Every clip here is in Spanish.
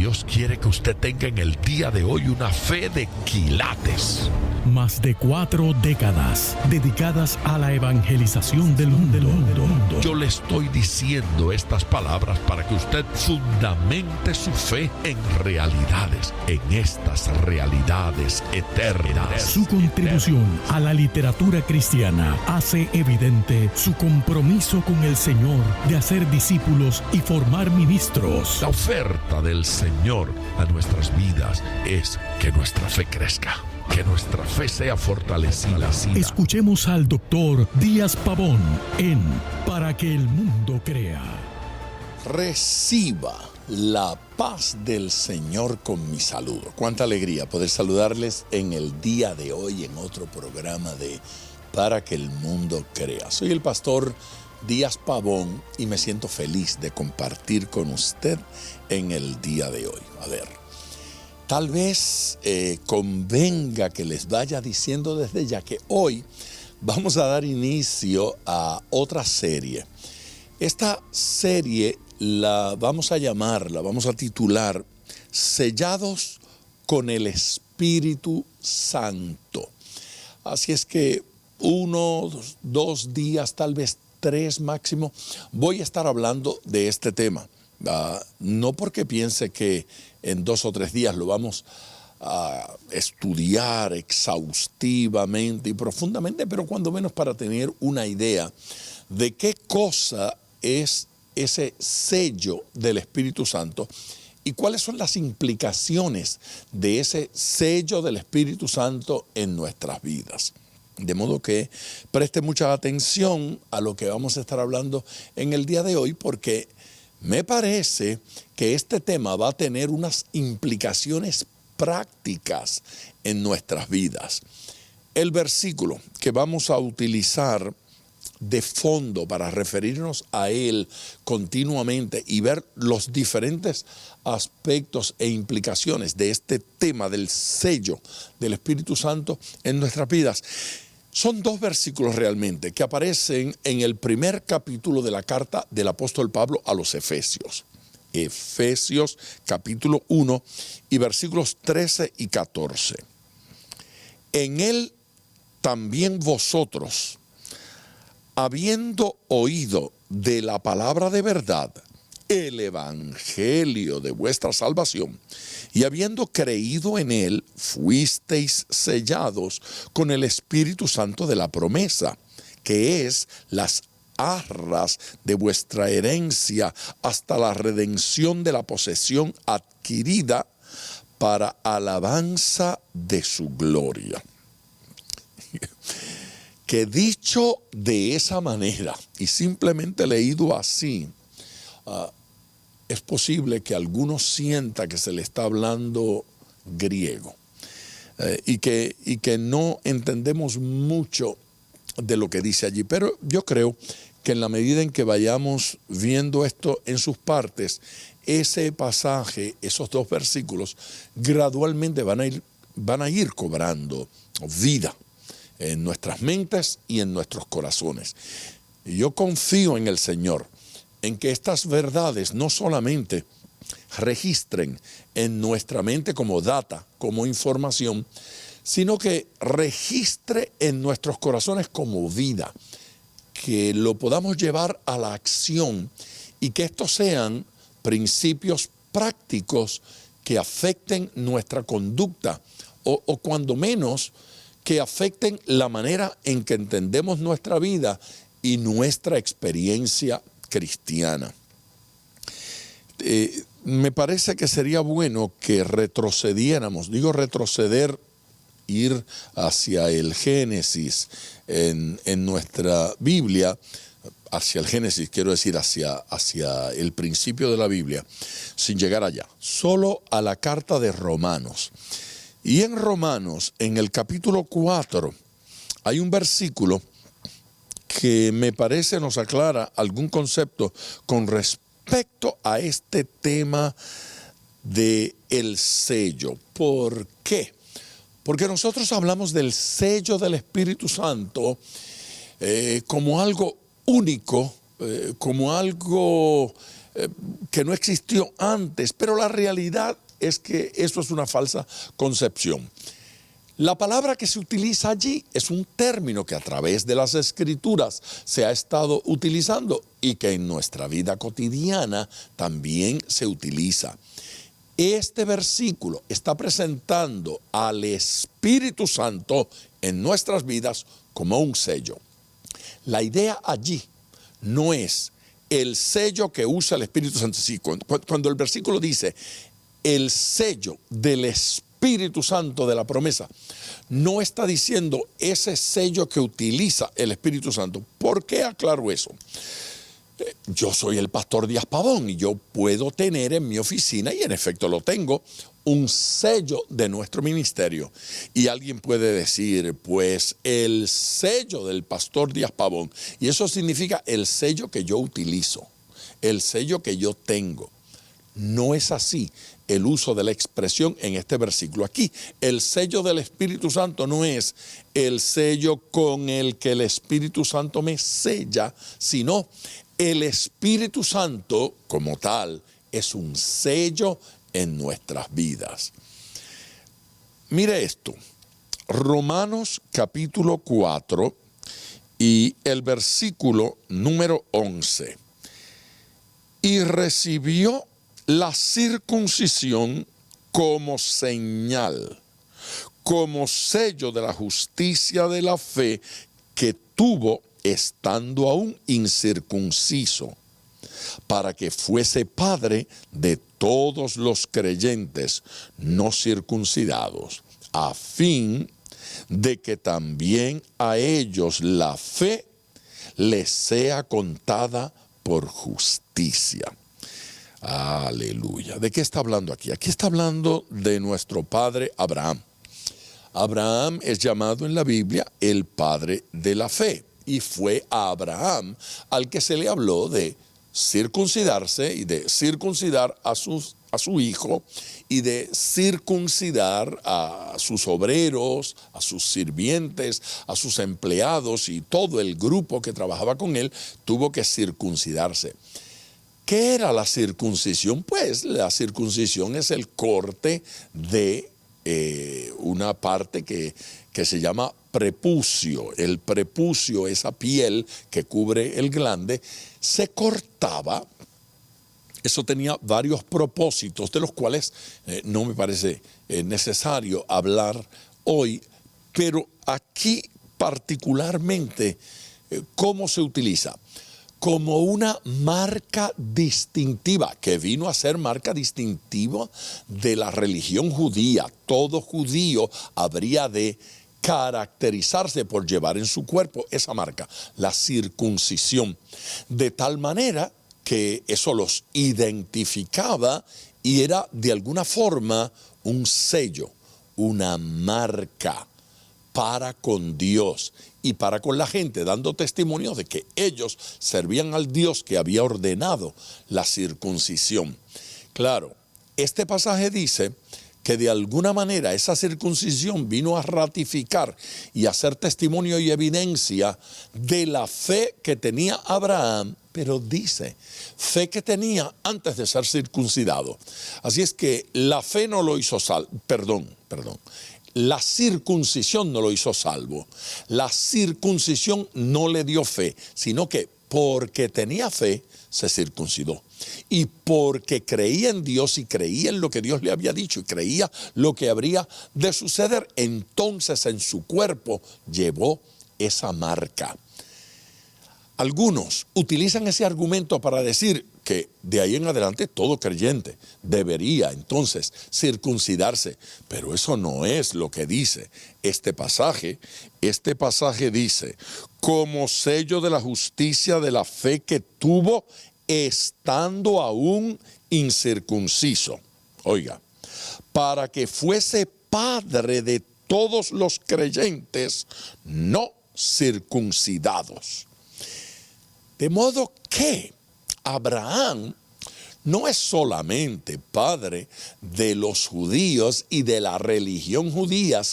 Dios quiere que usted tenga en el día de hoy una fe de quilates. Más de 4 décadas dedicadas a la evangelización del mundo. Yo le estoy diciendo estas palabras para que usted fundamente su fe en realidades, en estas realidades eternas. Su contribución a la literatura cristiana hace evidente su compromiso con el Señor de hacer discípulos y formar ministros. La oferta del Señor a nuestras vidas es que nuestra fe crezca, que nuestra fe sea fortalecida. Escuchemos al doctor Díaz Pavón en Para que el mundo crea. Reciba la paz del Señor con mi saludo. Cuánta alegría poder saludarles en el día de hoy en otro programa de Para que el mundo crea. Soy el pastor Díaz Pavón y me siento feliz de compartir con usted en el día de hoy. A ver, tal vez convenga que les vaya diciendo desde ya que hoy vamos a dar inicio a otra serie. Esta serie la vamos a titular Sellados con el Espíritu Santo. Así es que 1, 2 días, tal vez 3 máximo, voy a estar hablando de este tema. No porque piense que en 2 o 3 días lo vamos a estudiar exhaustivamente y profundamente, pero cuando menos para tener una idea de qué cosa es ese sello del Espíritu Santo y cuáles son las implicaciones de ese sello del Espíritu Santo en nuestras vidas. De modo que preste mucha atención a lo que vamos a estar hablando en el día de hoy, porque me parece que este tema va a tener unas implicaciones prácticas en nuestras vidas. El versículo que vamos a utilizar de fondo para referirnos a él continuamente y ver los diferentes aspectos e implicaciones de este tema del sello del Espíritu Santo en nuestras vidas. Son 2 versículos realmente que aparecen en el primer capítulo de la carta del apóstol Pablo a los Efesios. Efesios capítulo 1 y versículos 13 y 14. En él también vosotros, habiendo oído de la palabra de verdad, el evangelio de vuestra salvación, y habiendo creído en él, fuisteis sellados con el Espíritu Santo de la promesa, que es las arras de vuestra herencia hasta la redención de la posesión adquirida para alabanza de su gloria. Que dicho de esa manera y simplemente leído así, es posible que alguno sienta que se le está hablando griego y que no entendemos mucho de lo que dice allí. Pero yo creo que en la medida en que vayamos viendo esto en sus partes, ese pasaje, esos 2 versículos, gradualmente van a ir cobrando vida en nuestras mentes y en nuestros corazones. Y yo confío en el Señor, en que estas verdades no solamente registren en nuestra mente como data, como información, sino que registre en nuestros corazones como vida, que lo podamos llevar a la acción y que estos sean principios prácticos que afecten nuestra conducta o cuando menos que afecten la manera en que entendemos nuestra vida y nuestra experiencia cristiana. Me parece que sería bueno que retrocediéramos, digo retroceder, ir hacia el Génesis en nuestra Biblia, hacia el Génesis, quiero decir hacia el principio de la Biblia, sin llegar allá, solo a la carta de Romanos. Y en Romanos, en el capítulo 4, hay un versículo que me parece nos aclara algún concepto con respecto a este tema de el sello. ¿Por qué? Porque nosotros hablamos del sello del Espíritu Santo como algo único, como algo que no existió antes, pero la realidad es que eso es una falsa concepción. La palabra que se utiliza allí es un término que a través de las Escrituras se ha estado utilizando y que en nuestra vida cotidiana también se utiliza. Este versículo está presentando al Espíritu Santo en nuestras vidas como un sello. La idea allí no es el sello que usa el Espíritu Santo. Sí, cuando el versículo dice el sello del Espíritu Santo de la promesa, no está diciendo ese sello que utiliza el Espíritu Santo. ¿Por qué aclaro eso? Yo soy el pastor Díaz Pavón y yo puedo tener en mi oficina, y en efecto lo tengo, un sello de nuestro ministerio. Y alguien puede decir, pues el sello del pastor Díaz Pavón, y eso significa el sello que yo utilizo, el sello que yo tengo. No es así el uso de la expresión en este versículo. Aquí, el sello del Espíritu Santo no es el sello con el que el Espíritu Santo me sella, sino el Espíritu Santo como tal es un sello en nuestras vidas. Mire esto, Romanos capítulo 4 y el versículo número 11. Y recibió la circuncisión como señal, como sello de la justicia de la fe que tuvo estando aún incircunciso, para que fuese padre de todos los creyentes no circuncidados, a fin de que también a ellos la fe les sea contada por justicia. Aleluya. ¿De qué está hablando aquí? Aquí está hablando de nuestro padre Abraham. Abraham es llamado en la Biblia el padre de la fe. Y fue a Abraham al que se le habló de circuncidarse y de circuncidar a su hijo y de circuncidar a sus obreros, a sus sirvientes, a sus empleados, y todo el grupo que trabajaba con él tuvo que circuncidarse. ¿Qué era la circuncisión? Pues la circuncisión es el corte de una parte que se llama prepucio. El prepucio, esa piel que cubre el glande, se cortaba. Eso tenía varios propósitos, de los cuales no me parece necesario hablar hoy, pero aquí particularmente, ¿cómo se utiliza? Como una marca distintiva, que vino a ser marca distintiva de la religión judía. Todo judío habría de caracterizarse por llevar en su cuerpo esa marca, la circuncisión, de tal manera que eso los identificaba y era de alguna forma un sello, una marca para con Dios y para con la gente, dando testimonio de que ellos servían al Dios que había ordenado la circuncisión. Claro, este pasaje dice que de alguna manera esa circuncisión vino a ratificar y a ser testimonio y evidencia de la fe que tenía Abraham, pero dice, fe que tenía antes de ser circuncidado. Así es que la fe no lo hizo la circuncisión no lo hizo salvo. La circuncisión no le dio fe, sino que porque tenía fe, se circuncidó. Y porque creía en Dios y creía en lo que Dios le había dicho y creía lo que habría de suceder, entonces en su cuerpo llevó esa marca. Algunos utilizan ese argumento para decir que de ahí en adelante todo creyente debería entonces circuncidarse, pero eso no es lo que dice este pasaje. Este pasaje dice, como sello de la justicia de la fe que tuvo estando aún incircunciso. Oiga, para que fuese padre de todos los creyentes no circuncidados. De modo que Abraham no es solamente padre de los judíos y de la religión judía,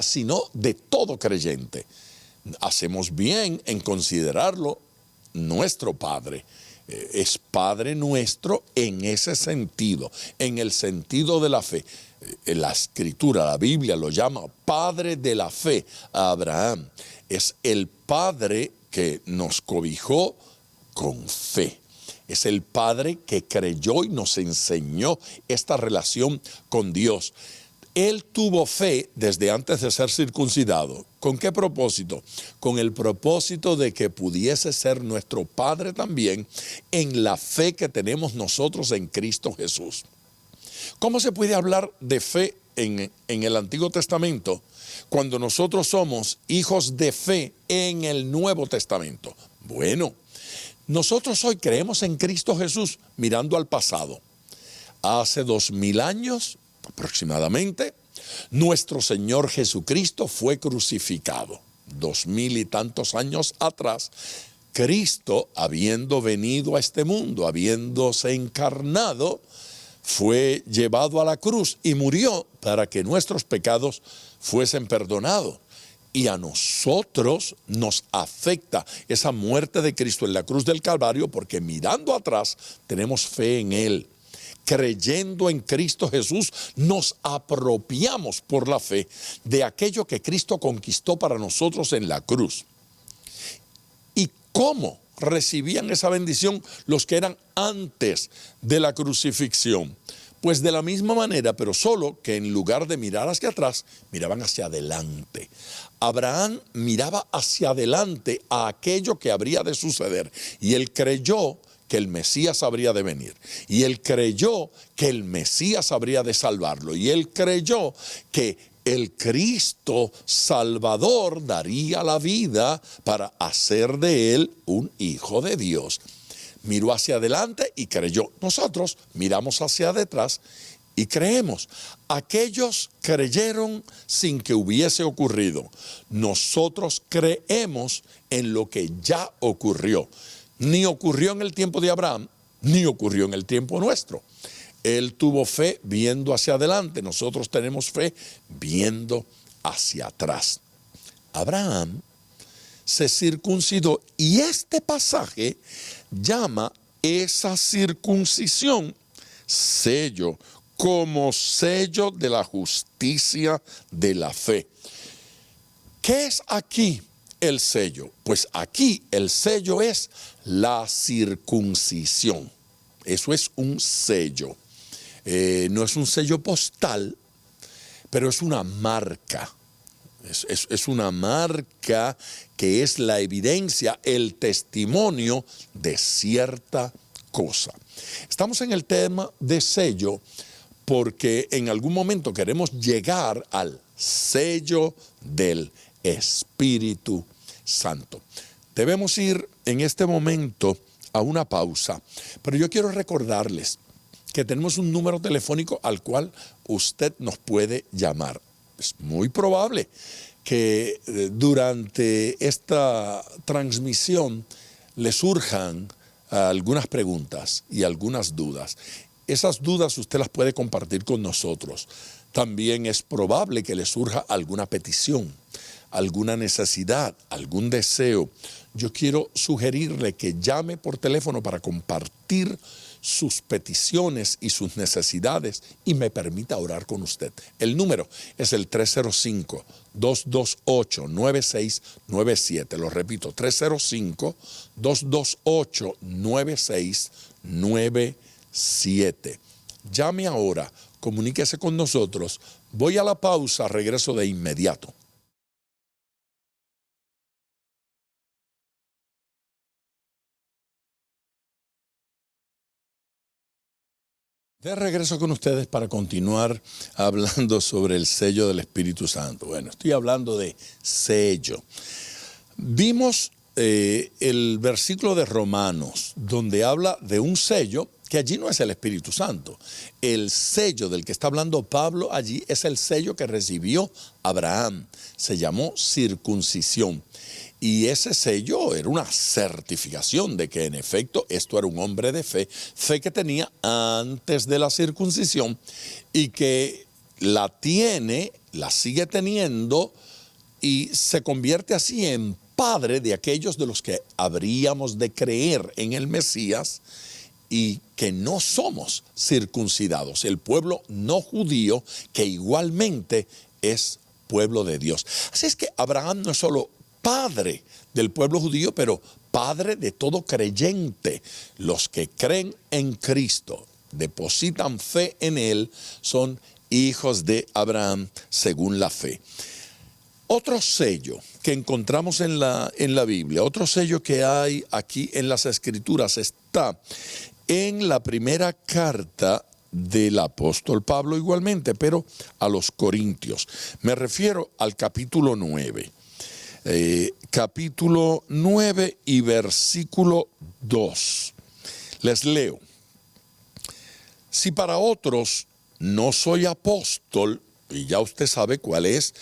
sino de todo creyente. Hacemos bien en considerarlo nuestro padre. Es Padre nuestro en ese sentido, en el sentido de la fe. La Escritura, la Biblia lo llama Padre de la fe a Abraham. Es el Padre que nos cobijó con fe. Es el Padre que creyó y nos enseñó esta relación con Dios. Él tuvo fe desde antes de ser circuncidado. ¿Con qué propósito? Con el propósito de que pudiese ser nuestro Padre también en la fe que tenemos nosotros en Cristo Jesús. ¿Cómo se puede hablar de fe en el Antiguo Testamento cuando nosotros somos hijos de fe en el Nuevo Testamento? Bueno, nosotros hoy creemos en Cristo Jesús mirando al pasado. Hace 2000 años aproximadamente, nuestro Señor Jesucristo fue crucificado. 2000 y tantos años atrás, Cristo, habiendo venido a este mundo, habiéndose encarnado, fue llevado a la cruz y murió para que nuestros pecados fuesen perdonados. Y a nosotros nos afecta esa muerte de Cristo en la cruz del Calvario porque mirando atrás tenemos fe en Él. Creyendo en Cristo Jesús, nos apropiamos por la fe de aquello que Cristo conquistó para nosotros en la cruz. ¿Y cómo recibían esa bendición los que eran antes de la crucifixión? Pues de la misma manera, pero solo que en lugar de mirar hacia atrás, miraban hacia adelante. Abraham miraba hacia adelante a aquello que habría de suceder y él creyó que el Mesías habría de venir. Y él creyó que el Mesías habría de salvarlo. Y él creyó que el Cristo Salvador daría la vida para hacer de él un hijo de Dios. Miró hacia adelante y creyó. Nosotros miramos hacia detrás y creemos. Aquellos creyeron sin que hubiese ocurrido. Nosotros creemos en lo que ya ocurrió. Ni ocurrió en el tiempo de Abraham, ni ocurrió en el tiempo nuestro. Él tuvo fe viendo hacia adelante, nosotros tenemos fe viendo hacia atrás. Abraham se circuncidó y este pasaje llama esa circuncisión sello, como sello de la justicia de la fe. ¿Qué es aquí el sello? Pues aquí el sello es la circuncisión. Eso es un sello. No es un sello postal, pero es una marca. Es una marca que es la evidencia, el testimonio de cierta cosa. Estamos en el tema de sello porque en algún momento queremos llegar al sello del Espíritu Santo. Debemos ir en este momento a una pausa, pero yo quiero recordarles que tenemos un número telefónico al cual usted nos puede llamar. Es muy probable que durante esta transmisión le surjan algunas preguntas y algunas dudas. Esas dudas usted las puede compartir con nosotros. También es probable que le surja alguna petición, alguna necesidad, algún deseo. Yo quiero sugerirle que llame por teléfono para compartir sus peticiones y sus necesidades y me permita orar con usted. El número es el 305-228-9697. Lo repito, 305-228-9697. Llame ahora, comuníquese con nosotros. Voy a la pausa, regreso de inmediato. De regreso con ustedes para continuar hablando sobre el sello del Espíritu Santo. Bueno, estoy hablando de sello. Vimos el versículo de Romanos, donde habla de un sello que allí no es el Espíritu Santo. El sello del que está hablando Pablo allí es el sello que recibió Abraham. Se llamó circuncisión. Y ese sello era una certificación de que en efecto esto era un hombre de fe, fe que tenía antes de la circuncisión y que la tiene, la sigue teniendo y se convierte así en padre de aquellos de los que habríamos de creer en el Mesías y que no somos circuncidados, el pueblo no judío que igualmente es pueblo de Dios. Así es que Abraham no es solo padre del pueblo judío, pero padre de todo creyente. Los que creen en Cristo, depositan fe en Él, son hijos de Abraham según la fe. Otro sello que encontramos en la Biblia, otro sello que hay aquí en las Escrituras, está en la primera carta del apóstol Pablo igualmente, pero a los Corintios. Me refiero al capítulo 9. Capítulo 9 y versículo 2. Les leo. Si para otros no soy apóstol, y ya usted sabe cuál es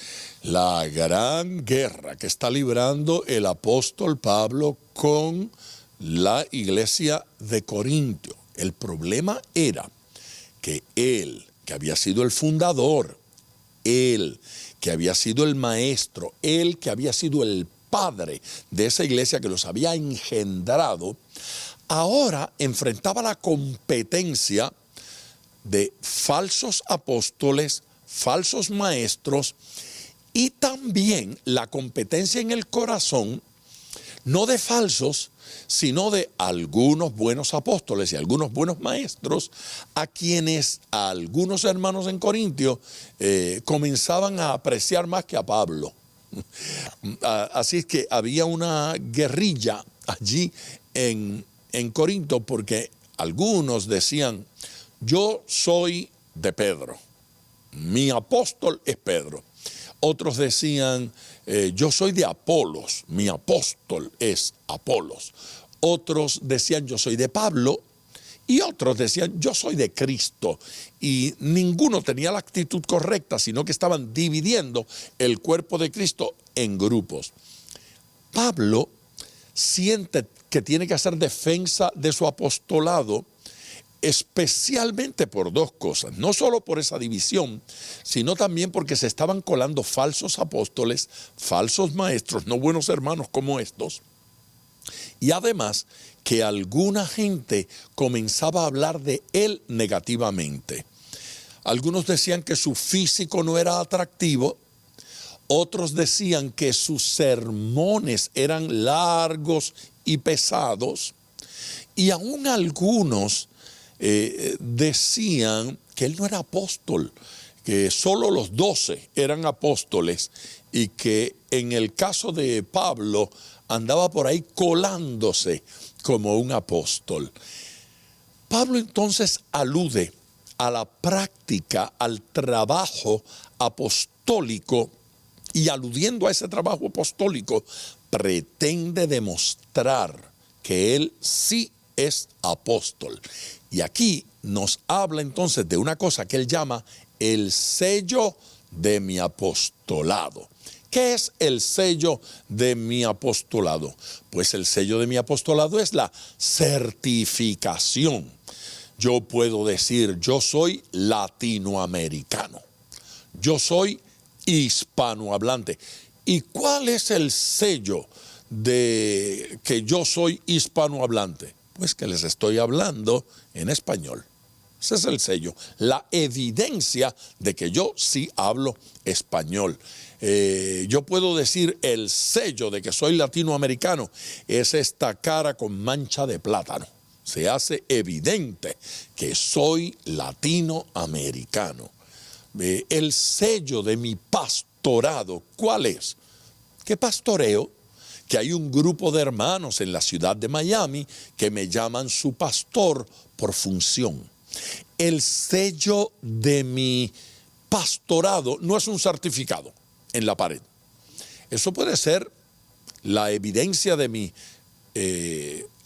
la gran guerra que está librando el apóstol Pablo con la iglesia de Corintio. El problema era que él, que había sido el fundador, él, que había sido el maestro, él, que había sido el padre de esa iglesia que los había engendrado, ahora enfrentaba la competencia de falsos apóstoles, falsos maestros, y también la competencia en el corazón, no de falsos, sino de algunos buenos apóstoles y algunos buenos maestros, a quienes algunos hermanos en Corintio comenzaban a apreciar más que a Pablo. Así es que había una guerrilla allí en Corinto, porque algunos decían, yo soy de Pedro, mi apóstol es Pedro. Otros decían, yo soy de Apolos, mi apóstol es Apolos. Otros decían, yo soy de Pablo, y otros decían, yo soy de Cristo. Y ninguno tenía la actitud correcta, sino que estaban dividiendo el cuerpo de Cristo en grupos. Pablo siente que tiene que hacer defensa de su apostolado, especialmente por dos cosas, no solo por esa división, sino también porque se estaban colando falsos apóstoles, falsos maestros, no buenos hermanos como estos, y además que alguna gente comenzaba a hablar de él negativamente. Algunos decían que su físico no era atractivo, otros decían que sus sermones eran largos y pesados, y aún algunos decían que él no era apóstol, que solo los 12 eran apóstoles y que en el caso de Pablo andaba por ahí colándose como un apóstol. Pablo entonces alude a la práctica, al trabajo apostólico, y aludiendo a ese trabajo apostólico pretende demostrar que él sí es apóstol. Y aquí nos habla entonces de una cosa que él llama el sello de mi apostolado. ¿Qué es el sello de mi apostolado? Pues el sello de mi apostolado es la certificación. Yo puedo decir, yo soy latinoamericano, yo soy hispanohablante. ¿Y cuál es el sello de que yo soy hispanohablante? Pues que les estoy hablando en español. Ese es el sello, la evidencia de que yo sí hablo español. Yo puedo decir el sello de que soy latinoamericano es esta cara con mancha de plátano. Se hace evidente que soy latinoamericano. El sello de mi pastorado, ¿cuál es? ¿Qué pastoreo? Que hay un grupo de hermanos en la ciudad de Miami que me llaman su pastor por función. El sello de mi pastorado no es un certificado en la pared. Eso puede ser la evidencia de mi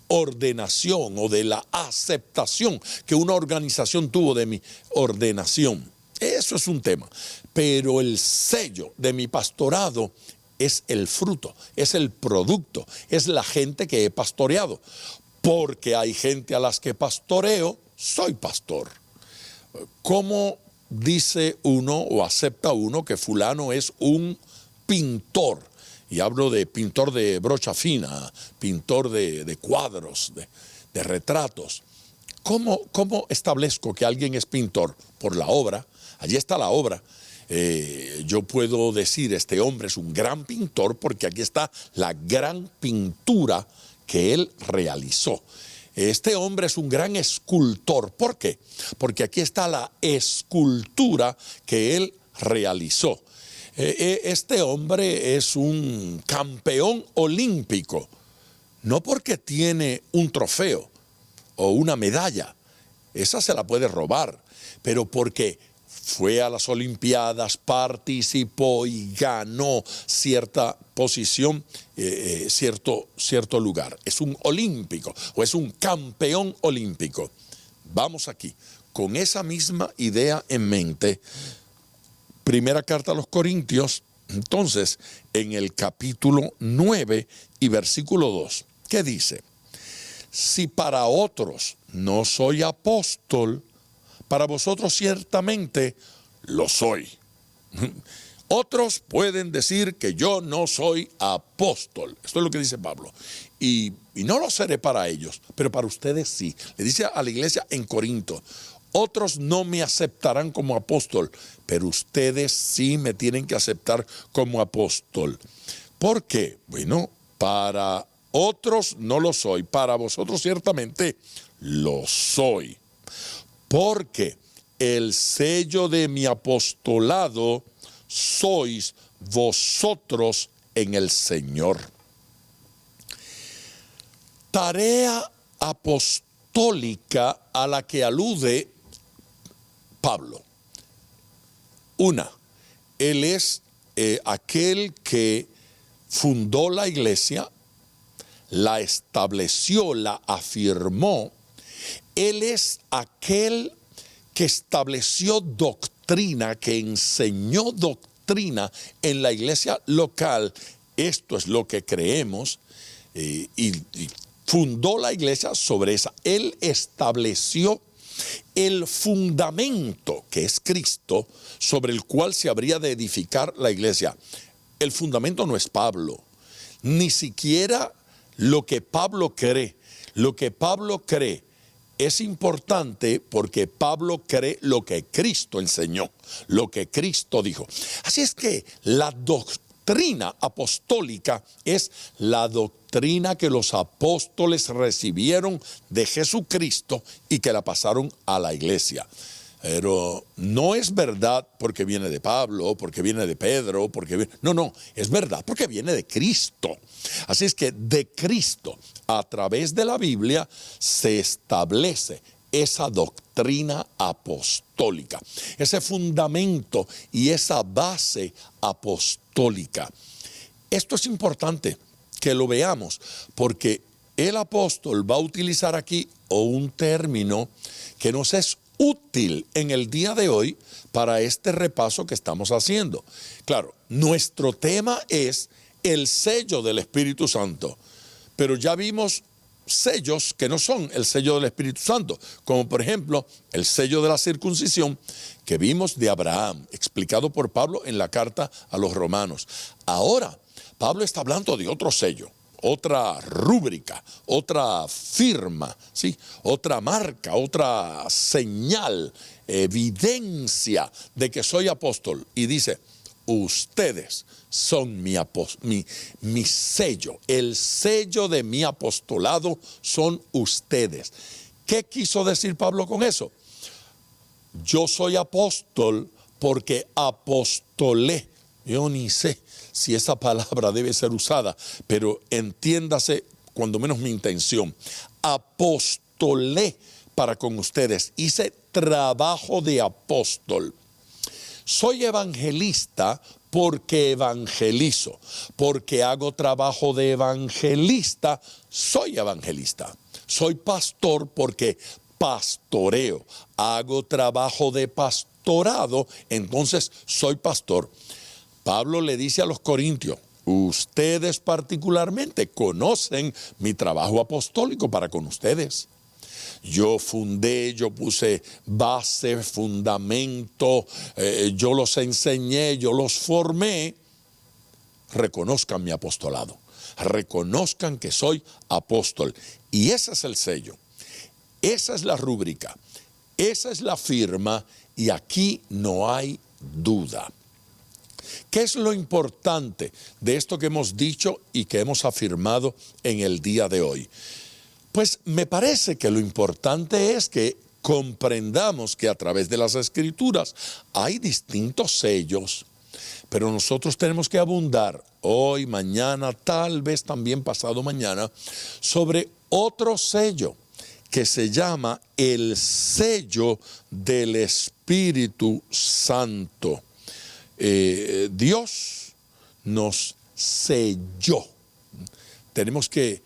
ordenación o de la aceptación que una organización tuvo de mi ordenación. Eso es un tema. Pero el sello de mi pastorado es el fruto, es el producto, es la gente que he pastoreado. Porque hay gente a las que pastoreo, soy pastor. ¿Cómo dice uno o acepta uno que fulano es un pintor y hablo de pintor de brocha fina, pintor de cuadros, de retratos. ¿Cómo establezco que alguien es pintor? Por la obra. Allí está la obra. Yo puedo decir, este hombre es un gran pintor porque aquí está la gran pintura que él realizó. Este hombre es un gran escultor. ¿Por qué? Porque aquí está la escultura que él realizó. Este hombre es un campeón olímpico, no porque tiene un trofeo o una medalla, esa se la puede robar, pero porque fue a las Olimpiadas, participó y ganó cierta posición, cierto lugar. Es un olímpico o es un campeón olímpico. Vamos aquí, con esa misma idea en mente. Primera carta a los Corintios, entonces, en el capítulo 9 y versículo 2, ¿qué dice? Si para otros no soy apóstol, para vosotros ciertamente lo soy. Otros pueden decir que yo no soy apóstol. Esto es lo que dice Pablo. Y no lo seré para ellos, pero para ustedes sí. Le dice a la iglesia en Corinto, otros no me aceptarán como apóstol, pero ustedes sí me tienen que aceptar como apóstol. ¿Por qué? Bueno, para otros no lo soy, para vosotros ciertamente lo soy. Porque el sello de mi apostolado sois vosotros en el Señor. Tarea apostólica a la que alude Pablo. Una, él es aquel que fundó la iglesia, la estableció, la afirmó. Él es aquel que estableció doctrina, que enseñó doctrina en la iglesia local. Esto es lo que creemos y fundó la iglesia sobre esa. Él estableció el fundamento, que es Cristo, sobre el cual se habría de edificar la iglesia. El fundamento no es Pablo, ni siquiera lo que Pablo cree. Lo que Pablo cree es importante porque Pablo cree lo que Cristo enseñó, lo que Cristo dijo. Así es que la doctrina apostólica es la doctrina que los apóstoles recibieron de Jesucristo y que la pasaron a la iglesia. Pero no es verdad porque viene de Pablo, porque viene de Pedro, no, es verdad porque viene de Cristo. Así es que de Cristo, a través de la Biblia, se establece esa doctrina apostólica, ese fundamento y esa base apostólica. Esto es importante que lo veamos, porque el apóstol va a utilizar aquí un término que nos es útil en el día de hoy para este repaso que estamos haciendo. Claro, nuestro tema es el sello del Espíritu Santo, pero ya vimos sellos que no son el sello del Espíritu Santo, como por ejemplo el sello de la circuncisión que vimos de Abraham, explicado por Pablo en la carta a los romanos. Ahora, Pablo está hablando de otro sello, otra rúbrica, otra firma, ¿sí? Otra marca, otra señal, evidencia de que soy apóstol. Y dice, ustedes son mi sello, el sello de mi apostolado son ustedes. ¿Qué quiso decir Pablo con eso? Yo soy apóstol porque apostolé. Yo ni sé si esa palabra debe ser usada, pero entiéndase cuando menos mi intención. Apostolé para con ustedes, hice trabajo de apóstol. Soy evangelista porque evangelizo, porque hago trabajo de evangelista, soy evangelista. Soy pastor porque pastoreo, hago trabajo de pastorado, entonces soy pastor. Pablo le dice a los corintios, ustedes particularmente conocen mi trabajo apostólico para con ustedes. Yo fundé, yo puse base, fundamento, yo los enseñé, yo los formé. reconozcan mi apostolado, reconozcan que soy apóstol. Y ese es el sello, esa es la rúbrica, esa es la firma, y aquí no hay duda. ¿Qué es lo importante de esto que hemos dicho y que hemos afirmado en el día de hoy? Pues me parece que lo importante es que comprendamos que a través de las Escrituras hay distintos sellos, pero nosotros tenemos que abundar hoy, mañana, tal vez también pasado mañana, sobre otro sello que se llama el sello del Espíritu Santo. Dios nos selló. Tenemos que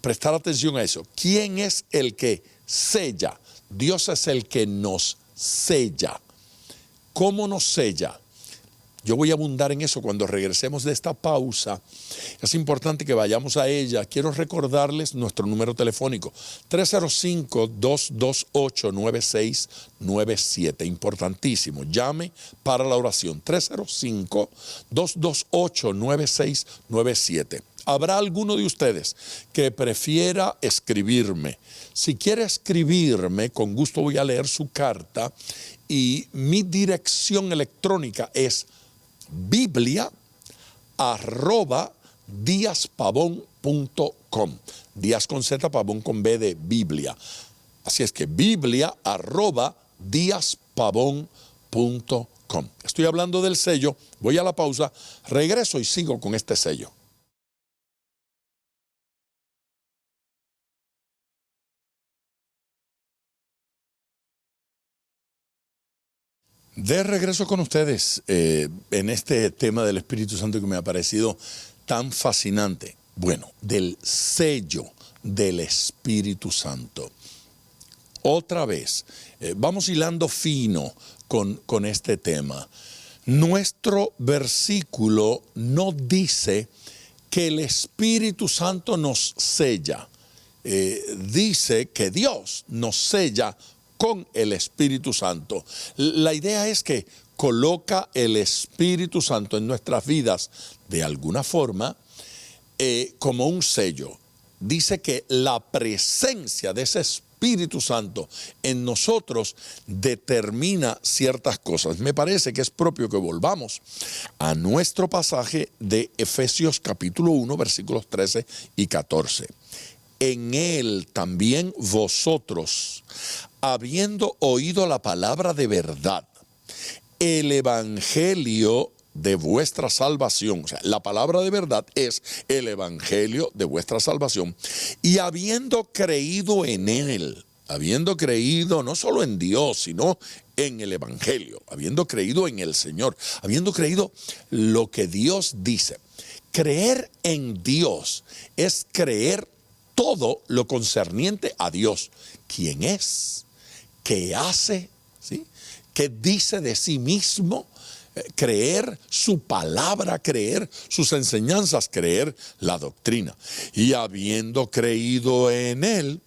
prestar atención a eso. ¿Quién es el que sella? Dios es el que nos sella. ¿Cómo nos sella? Yo voy a abundar en eso cuando regresemos de esta pausa. Es importante que vayamos a ella. Quiero recordarles nuestro número telefónico, 305-228-9697. Importantísimo. Llame para la oración, 305-228-9697. Habrá alguno de ustedes que prefiera escribirme. Si quiere escribirme, con gusto voy a leer su carta, y mi dirección electrónica es biblia@diazpavon.com. Díaz con Z, Pavón con B de Biblia. Así es que biblia@diazpavon.com. Estoy hablando del sello, voy a la pausa, regreso y sigo con este sello. De regreso con ustedes en este tema del Espíritu Santo que me ha parecido tan fascinante. Bueno, del sello del Espíritu Santo. Otra vez, vamos hilando fino con este tema. Nuestro versículo no dice que el Espíritu Santo nos sella. Dice que Dios nos sella con el Espíritu Santo. La idea es que coloca el Espíritu Santo en nuestras vidas de alguna forma como un sello. Dice que la presencia de ese Espíritu Santo en nosotros determina ciertas cosas. Me parece que es propio que volvamos a nuestro pasaje de Efesios capítulo 1, versículos 13 y 14. En él también vosotros, habiendo oído la palabra de verdad, el evangelio de vuestra salvación, o sea, la palabra de verdad es el evangelio de vuestra salvación, y habiendo creído en él, habiendo creído no solo en Dios, sino en el evangelio, habiendo creído en el Señor, habiendo creído lo que Dios dice. Creer en Dios es creer todo lo concerniente a Dios. ¿Quién es? ¿Qué hace? ¿Sí? ¿Qué dice de sí mismo? Creer su palabra, creer sus enseñanzas, creer la doctrina. Y habiendo creído en él,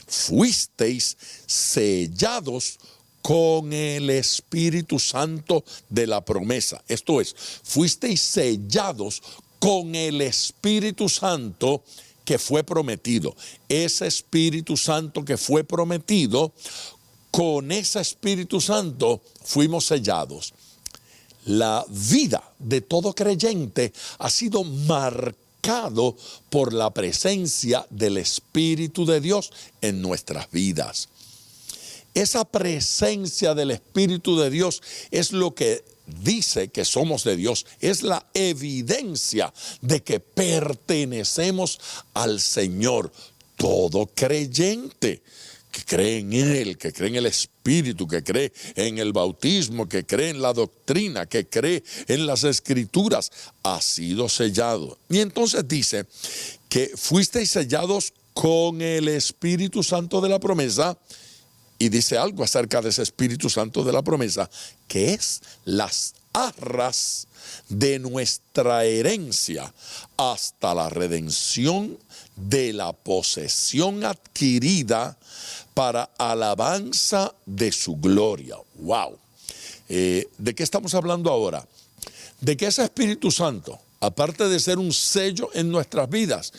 fuisteis sellados con el Espíritu Santo de la promesa. Esto es, fuisteis sellados con el Espíritu Santo que fue prometido. Ese Espíritu Santo que fue prometido, con ese Espíritu Santo fuimos sellados. La vida de todo creyente ha sido marcado por la presencia del Espíritu de Dios en nuestras vidas. Esa presencia del Espíritu de Dios es lo que dice que somos de Dios, es la evidencia de que pertenecemos al Señor. Todo creyente que cree en Él, que cree en el Espíritu, que cree en el bautismo, que cree en la doctrina, que cree en las Escrituras, ha sido sellado. Y entonces dice que fuisteis sellados con el Espíritu Santo de la promesa. Y dice algo acerca de ese Espíritu Santo de la promesa, que es las arras de nuestra herencia hasta la redención de la posesión adquirida para alabanza de su gloria. ¡Wow! ¿De qué estamos hablando ahora? De que ese Espíritu Santo aparte de ser un sello en nuestras vidas,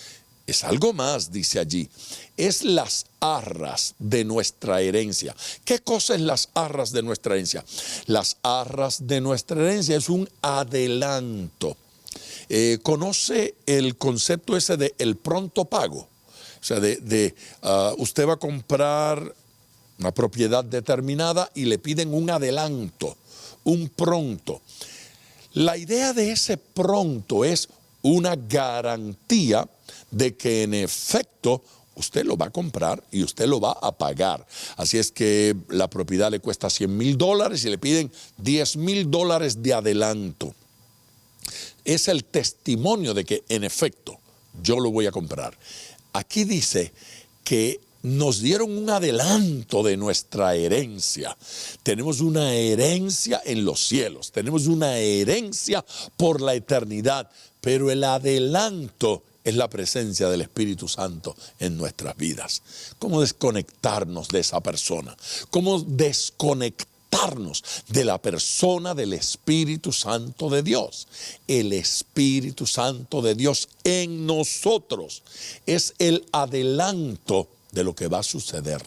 es algo más, dice allí. Es las arras de nuestra herencia. ¿Qué cosa es las arras de nuestra herencia? Las arras de nuestra herencia es un adelanto. ¿Conoce el concepto ese de el pronto pago? O sea, usted va a comprar una propiedad determinada y le piden un adelanto, un pronto. La idea de ese pronto es una garantía de que en efecto usted lo va a comprar y usted lo va a pagar. Así es que la propiedad le cuesta $100,000 y le piden $10,000 de adelanto. Es el testimonio de que en efecto yo lo voy a comprar. Aquí dice que nos dieron un adelanto de nuestra herencia. Tenemos una herencia en los cielos, tenemos una herencia por la eternidad, pero el adelanto es la presencia del Espíritu Santo en nuestras vidas. ¿Cómo desconectarnos de esa persona? ¿Cómo desconectarnos de la persona del Espíritu Santo de Dios? El Espíritu Santo de Dios en nosotros es el adelanto de lo que va a suceder,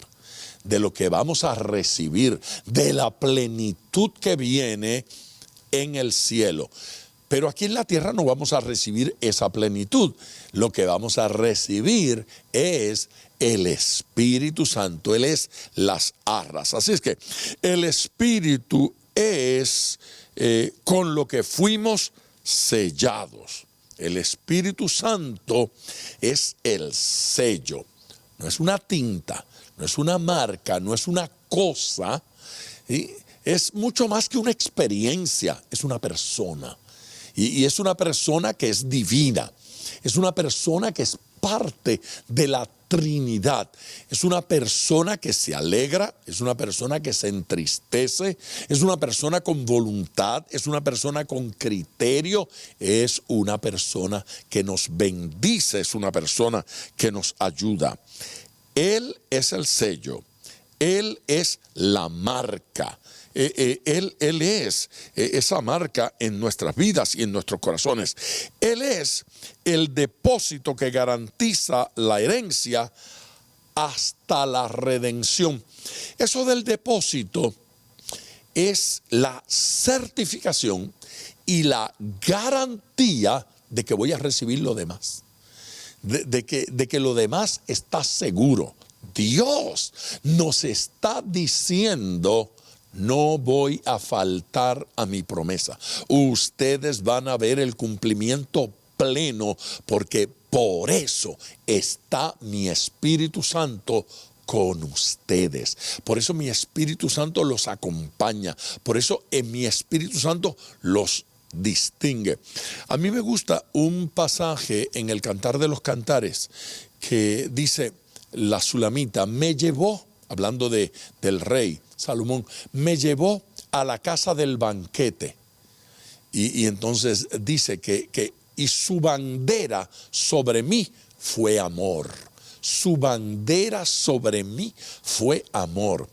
de lo que vamos a recibir, de la plenitud que viene en el cielo. Pero aquí en la tierra no vamos a recibir esa plenitud. Lo que vamos a recibir es el Espíritu Santo. Él es las arras. Así es que el Espíritu es con lo que fuimos sellados. El Espíritu Santo es el sello. No es una tinta, no es una marca, no es una cosa. ¿Sí? Es mucho más que una experiencia, es una persona. Y es una persona que es divina, es una persona que es parte de la Trinidad, es una persona que se alegra, es una persona que se entristece, es una persona con voluntad, es una persona con criterio, es una persona que nos bendice, es una persona que nos ayuda. Él es el sello, Él es la marca. Él es esa marca en nuestras vidas y en nuestros corazones. Él es el depósito que garantiza la herencia hasta la redención. Eso del depósito es la certificación y la garantía de que voy a recibir lo demás. De que lo demás está seguro. Dios nos está diciendo: no voy a faltar a mi promesa. Ustedes van a ver el cumplimiento pleno, porque por eso está mi Espíritu Santo con ustedes. Por eso mi Espíritu Santo los acompaña. Por eso en mi Espíritu Santo los distingue. A mí me gusta un pasaje en el Cantar de los Cantares que dice la Sulamita: me llevó, hablando del rey Salomón, me llevó a la casa del banquete. Y entonces dice que y su bandera sobre mí fue amor. Su bandera sobre mí fue amor.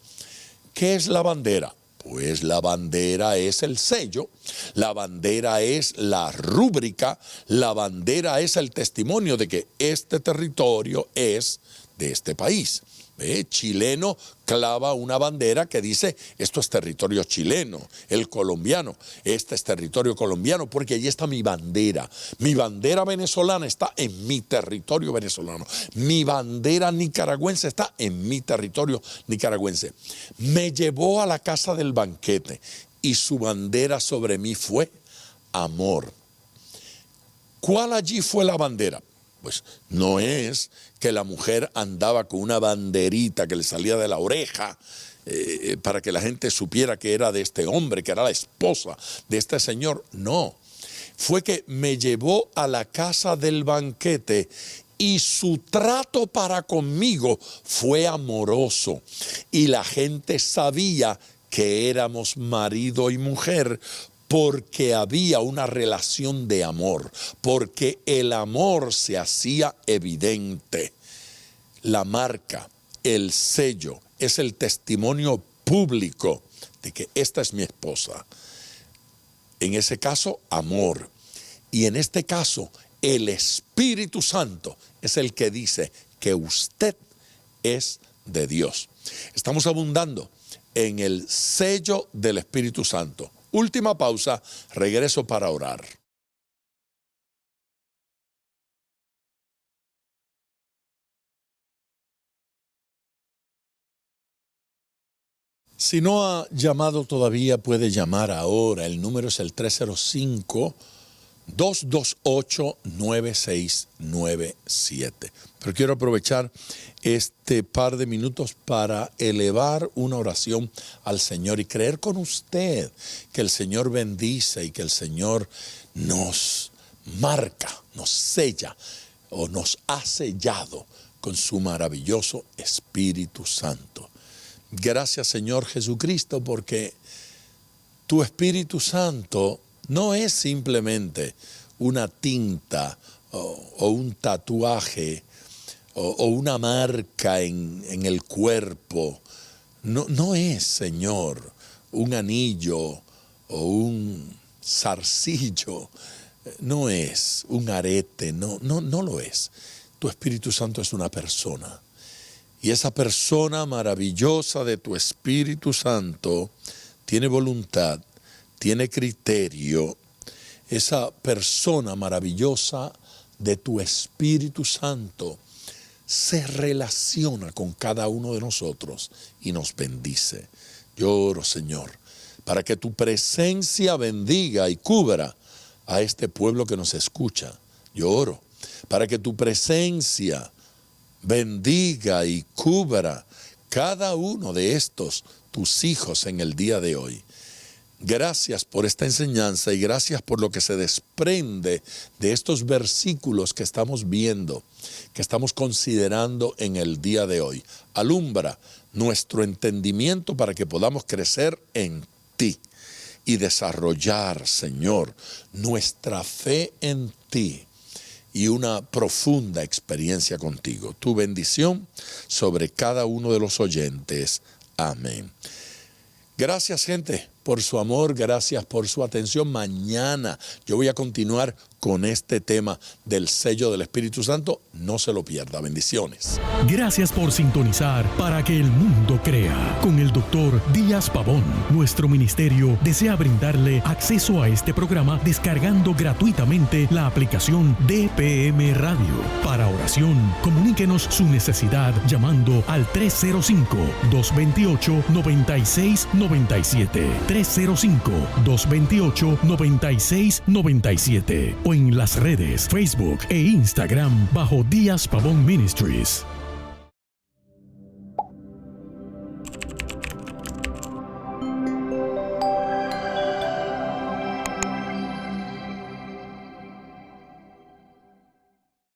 ¿Qué es la bandera? Pues la bandera es el sello, la bandera es la rúbrica, la bandera es el testimonio de que este territorio es de este país. Chileno clava una bandera que dice: esto es territorio chileno. El colombiano: este es territorio colombiano, porque allí está mi bandera. Mi bandera venezolana está en mi territorio venezolano. Mi bandera nicaragüense está en mi territorio nicaragüense. Me llevó a la casa del banquete y su bandera sobre mí fue amor. ¿Cuál allí fue la bandera? Pues no es que la mujer andaba con una banderita que le salía de la oreja para que la gente supiera que era de este hombre, que era la esposa de este señor. No, fue que me llevó a la casa del banquete y su trato para conmigo fue amoroso. Y la gente sabía que éramos marido y mujer, porque había una relación de amor, porque el amor se hacía evidente. La marca, el sello, es el testimonio público de que esta es mi esposa. En ese caso, amor. Y en este caso, el Espíritu Santo es el que dice que usted es de Dios. Estamos abundando en el sello del Espíritu Santo. Última pausa, regreso para orar. Si no ha llamado todavía, puede llamar ahora. El número es el 305-228-9697. Pero quiero aprovechar este par de minutos para elevar una oración al Señor y creer con usted que el Señor bendice y que el Señor nos marca, nos sella o nos ha sellado con su maravilloso Espíritu Santo. Gracias, Señor Jesucristo, porque tu Espíritu Santo no es simplemente una tinta o un tatuaje o una marca en el cuerpo. No es, Señor, un anillo o un zarcillo. No es un arete, no lo es. Tu Espíritu Santo es una persona. Y esa persona maravillosa de tu Espíritu Santo tiene voluntad, tiene criterio. Esa persona maravillosa de tu Espíritu Santo se relaciona con cada uno de nosotros y nos bendice. Yo oro, Señor, para que tu presencia bendiga y cubra a este pueblo que nos escucha. Yo oro para que tu presencia bendiga y cubra cada uno de estos tus hijos en el día de hoy. Gracias por esta enseñanza y gracias por lo que se desprende de estos versículos que estamos viendo, que estamos considerando en el día de hoy. Alumbra nuestro entendimiento para que podamos crecer en ti y desarrollar, Señor, nuestra fe en ti y una profunda experiencia contigo. Tu bendición sobre cada uno de los oyentes. Amén. Gracias, gente, por su amor, gracias por su atención. Mañana yo voy a continuar con este tema del sello del Espíritu Santo. No se lo pierda. Bendiciones. Gracias por sintonizar Para que el Mundo Crea con el Dr. Díaz Pavón. Nuestro ministerio desea brindarle acceso a este programa descargando gratuitamente la aplicación DPM Radio. Para oración, comuníquenos su necesidad llamando al 305-228-9697. 305-228-9697 o en las redes Facebook e Instagram bajo Díaz Pavón Ministries.